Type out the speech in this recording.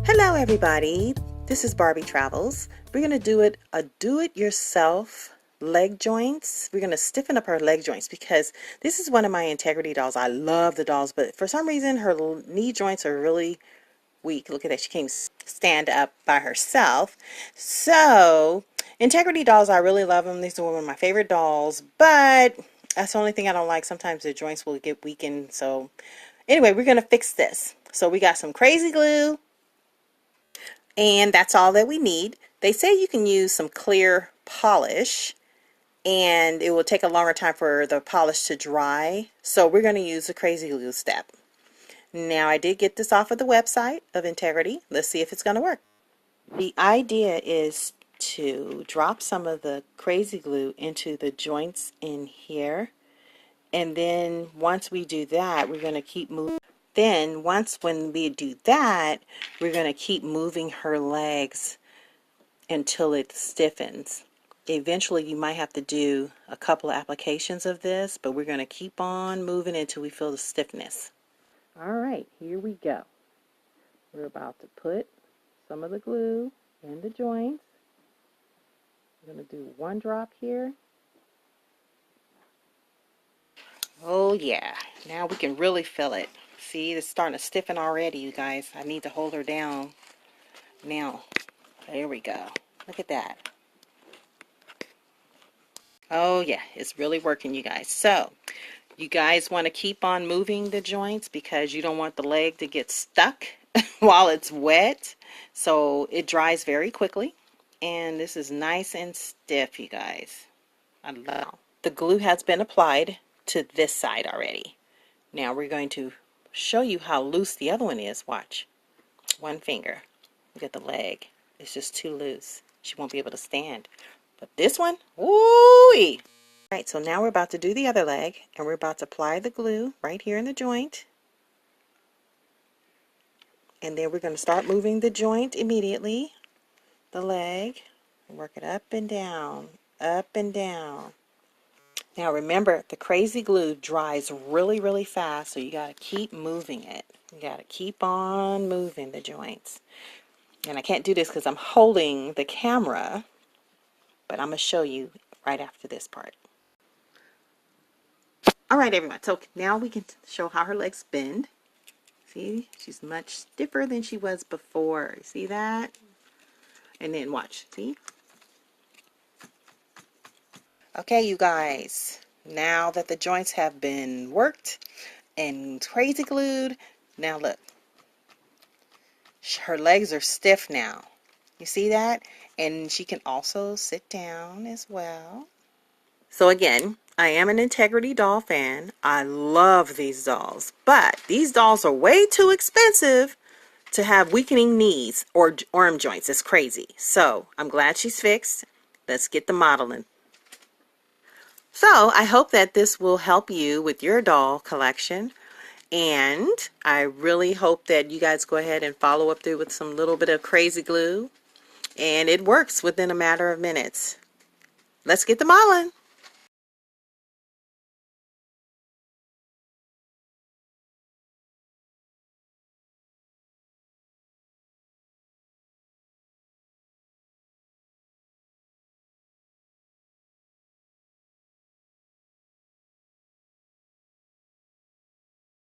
Hello everybody, this is Barbie.Travels. We're going to do a do-it-yourself leg joints. We're going to stiffen up her leg joints because this is one of my Integrity dolls. I love the dolls, but for some reason her knee joints are really weak. Look at that, she can't stand up by herself. So Integrity dolls, I really love them. These are one of my favorite dolls, but that's the only thing I don't like. Sometimes the joints will get weakened. So anyway, we're going to fix this. So we got some crazy glue, and that's all that we need. They say you can use some clear polish and it will take a longer time for the polish to dry. So we're going to use the crazy glue step. Now I did get this off of the website of Integrity. Let's see if it's going to work. The idea is to drop some of the crazy glue into the joints in here. And then once we do that, we're going to keep moving. Then when we do that, we're going to keep moving her legs until it stiffens. Eventually you might have to do a couple of applications of this, but we're going to keep on moving until we feel the stiffness. Alright, here we go. We're about to put some of the glue in the joints. We're going to do one drop here. Oh yeah, now we can really feel it. See, it's starting to stiffen already, you guys. I need to hold her down. Now, there we go. Look at that. Oh yeah, it's really working, you guys. So, you guys want to keep on moving the joints because you don't want the leg to get stuck while it's wet. So, it dries very quickly. And this is nice and stiff, you guys. I love it. The glue has been applied to this side already. Now we're going to show you how loose the other one is. Watch. One finger. Look at the leg. It's just too loose. She won't be able to stand. But this one, woo-wee! Alright, so now we're about to do the other leg, and we're about to apply the glue right here in the joint. And then we're going to start moving the joint immediately. The leg. Work it up and down. Up and down. Now remember, the crazy glue dries really, really fast, so you got to keep moving it. You got to keep on moving the joints. And I can't do this because I'm holding the camera, but I'm going to show you right after this part. Alright everyone, so now we can show how her legs bend. See, she's much stiffer than she was before. See that? And then watch, see? Okay, you guys, now that the joints have been worked and crazy glued, now look, her legs are stiff now. You see that? And she can also sit down as well. So again, I am an Integrity doll fan. I love these dolls, but these dolls are way too expensive to have weakening knees or arm joints. It's crazy. So I'm glad she's fixed. Let's get the modeling. So I hope that this will help you with your doll collection, and I really hope that you guys go ahead and follow up through with some little bit of crazy glue, and it works within a matter of minutes. Let's get the modeling.